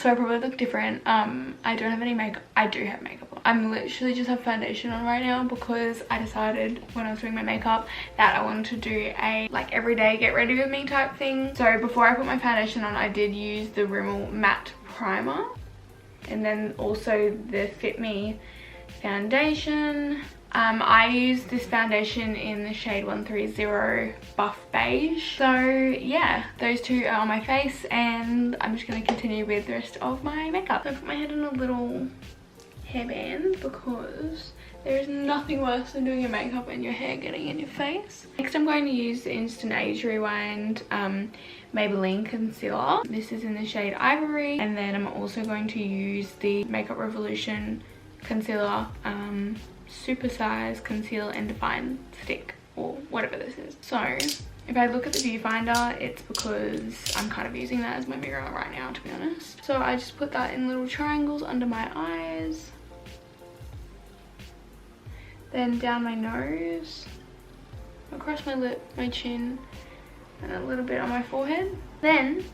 so I probably look different. I don't have any makeup. I do have makeup on. I'm literally just have foundation on right now because I decided when I was doing my makeup that I wanted to do a like everyday get ready with me type thing. So before I put my foundation on, I did use the Rimmel matte primer and then also the Fit Me foundation. I use this foundation in the shade 130 Buff Beige. So yeah, those two are on my face and I'm just going to continue with the rest of my makeup. I put my head in a little hairband because there is nothing worse than doing your makeup and your hair getting in your face. Next I'm going to use the Instant Age Rewind Maybelline concealer. This is in the shade Ivory, and then I'm also going to use the Makeup Revolution concealer Super Size Conceal and Define Stick, or whatever this is. So if I look at the viewfinder, it's because I'm kind of using that as my mirror right now, to be honest. So I just put that in little triangles under my eyes, then down my nose, across my lip, my chin, and a little bit on my forehead. Then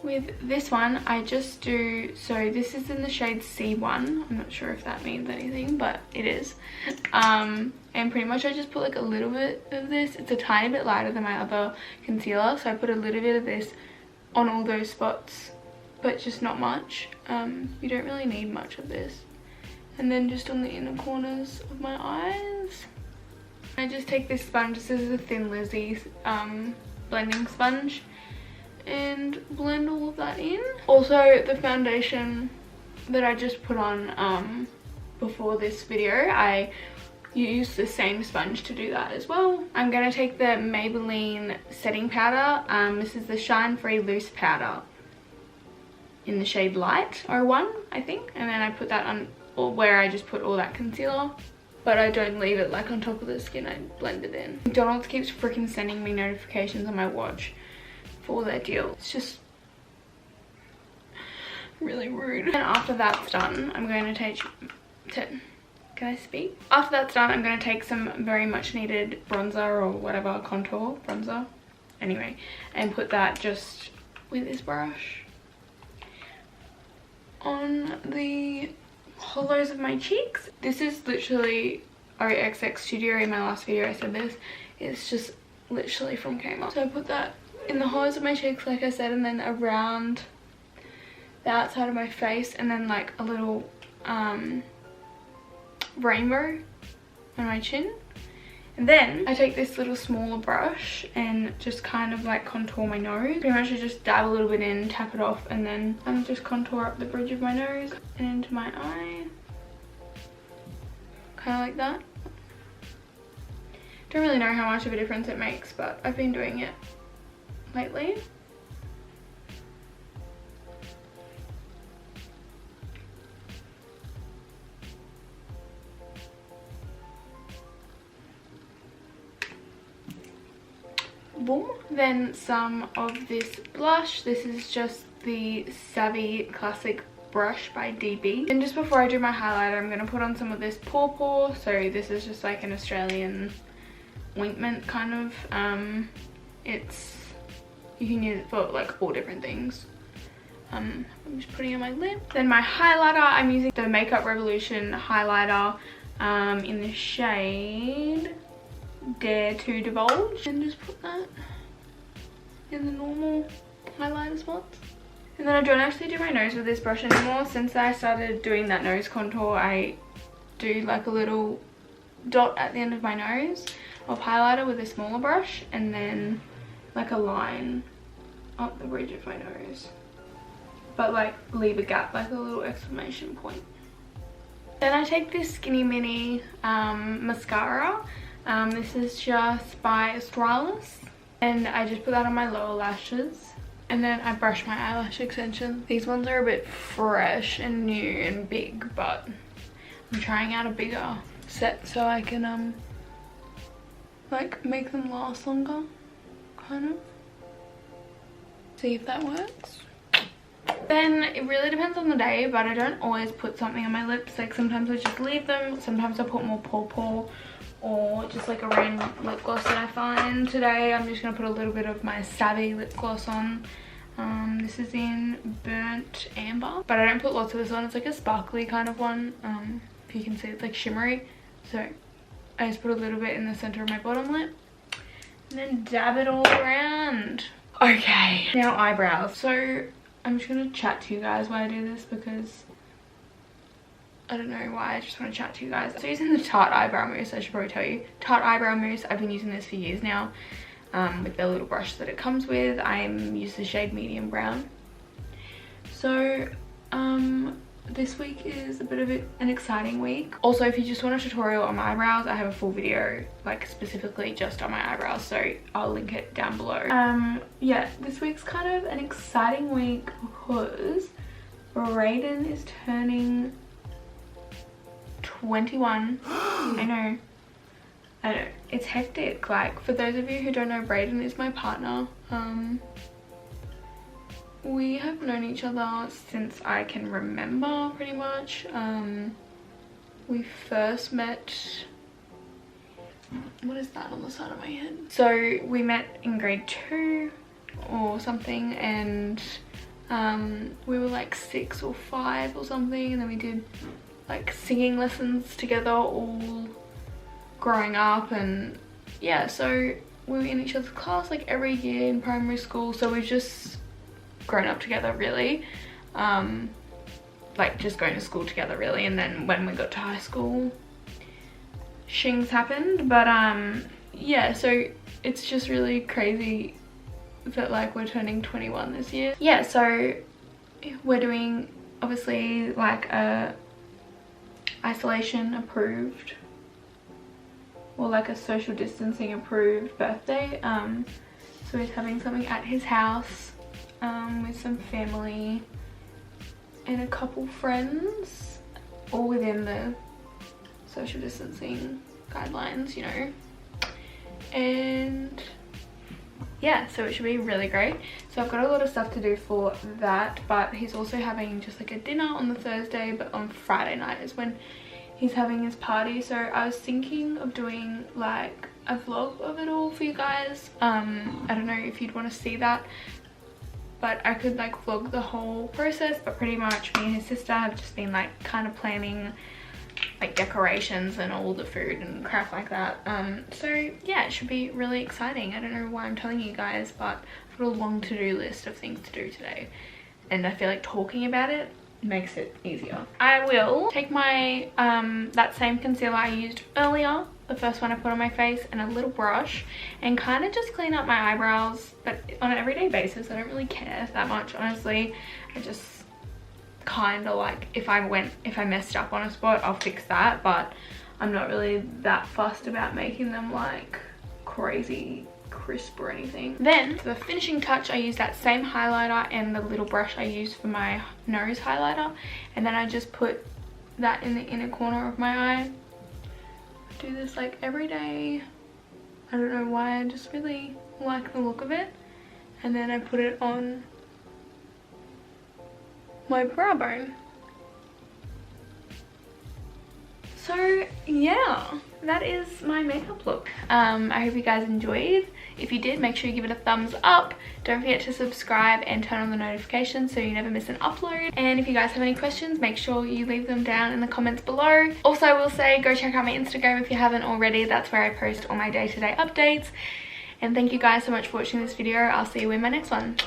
with this one, I just do, so this is in the shade C1. I'm not sure if that means anything, but it is. And pretty much I just put like a little bit of this. It's a tiny bit lighter than my other concealer, so I put a little bit of this on all those spots, but just not much. You don't really need much of this. And then just on the inner corners of my eyes. I just take this sponge. This is a Thin Lizzy blending sponge, and blend all of that in. Also, the foundation that I just put on before this video, I used the same sponge to do that as well. I'm going to take the Maybelline setting powder. This is the Shine Free Loose Powder in the shade Light 01, I think. And then I put that on, or where I just put all that concealer. But I don't leave it like on top of the skin, I blend it in. McDonald's keeps freaking sending me notifications on my watch for their deal. It's just really rude. And after that's done, I'm going to take, can I speak? After that's done, I'm going to take some very much needed bronzer or whatever, contour bronzer, anyway, and put that just with this brush on the hollows of my cheeks. This is literally OXX Studio. In my last video I said this. It's just literally from Kmart. So I put that in the hollows of my cheeks, like I said, and then around the outside of my face, and then like a little rainbow on my chin. And then I take this little smaller brush and just kind of like contour my nose. Pretty much I just dab a little bit in, tap it off, and then just contour up the bridge of my nose and into my eye. Kind of like that. Don't really know how much of a difference it makes, but I've been doing it lately. Boom. Then some of this blush. This is just the Savvy Classic Brush by DB. And just before I do my highlighter, I'm going to put on some of this Paw. So this is just like an Australian ointment kind of. You can use it for like all different things. I'm just putting it on my lip. Then my highlighter, I'm using the Makeup Revolution highlighter in the shade Dare to Divulge, and just put that in the normal highlighter spots. And then I don't actually do my nose with this brush anymore. Since I started doing that nose contour, I do like a little dot at the end of my nose of highlighter with a smaller brush, and then like a line up the bridge of my nose, but like leave a gap, like a little exclamation point. Then I take this Skinny Mini mascara. This is just by Australis, and I just put that on my lower lashes, and then I brush my eyelash extensions. These ones are a bit fresh and new and big, but I'm trying out a bigger set so I can like make them last longer, kind of. See if that works. Then it really depends on the day, but I don't always put something on my lips. Like sometimes I just leave them, sometimes I put more Paw, or just like a random lip gloss that I find. Today I'm just going to put a little bit of my Savvy lip gloss on. This is in Burnt Amber, but I don't put lots of this on. It's like a sparkly kind of one. If you can see, it's like shimmery. So I just put a little bit in the center of my bottom lip and then dab it all around. Okay, now eyebrows. So I'm just gonna chat to you guys while I do this because I don't know why, I just want to chat to you guys. So using the Tarte eyebrow mousse, I should probably tell you. Tarte eyebrow mousse, I've been using this for years now. With the little brush that it comes with. I'm using the shade medium brown. So this week is a bit of an exciting week. Also, if you just want a tutorial on my eyebrows, I have a full video like specifically just on my eyebrows, so I'll link it down below. Yeah, this week's kind of an exciting week because Brayden is turning 21. I know, it's hectic. Like, for those of you who don't know, Brayden is my partner. We have known each other since I can remember, pretty much. We first met, what is that on the side of my head? So we met in grade 2 or something, and we were like 6 or 5 or something, and then we did like singing lessons together all growing up. And yeah, so we were in each other's class like every year in primary school, so we've just grown up together really, like just going to school together really. And then when we got to high school, things happened. But yeah, so it's just really crazy that like we're turning 21 this year. Yeah, so we're doing obviously like a isolation approved, or like a social distancing approved birthday. So he's having something at his house with some family and a couple friends, all within the social distancing guidelines, you know. And yeah, so it should be really great. So I've got a lot of stuff to do for that, but he's also having just like a dinner on the Thursday, but on Friday night is when he's having his party. So I was thinking of doing like a vlog of it all for you guys. I don't know if you'd want to see that, but I could like vlog the whole process. But pretty much me and his sister have just been like kind of planning like decorations and all the food and crap like that. So yeah, it should be really exciting. I don't know why I'm telling you guys, but I've got a long to-do list of things to do today, and I feel like talking about it makes it easier. I will take my that same concealer I used earlier, the first one I put on my face, and a little brush, and kind of just clean up my eyebrows, but on an everyday basis. I don't really care that much, honestly. I just kind of like, if I messed up on a spot, I'll fix that, but I'm not really that fussed about making them like crazy crisp or anything. Then for the finishing touch, I use that same highlighter and the little brush I used for my nose highlighter, and then I just put that in the inner corner of my eye. I do this like every day. I don't know why, I just really like the look of it. And then I put it on my brow bone. So yeah, that is my makeup look. I hope you guys enjoyed. If you did, make sure you give it a thumbs up. Don't forget to subscribe and turn on the notifications so you never miss an upload. And if you guys have any questions, make sure you leave them down in the comments below. Also, I will say, go check out my Instagram if you haven't already. That's where I post all my day-to-day updates. And thank you guys so much for watching this video. I'll see you in my next one.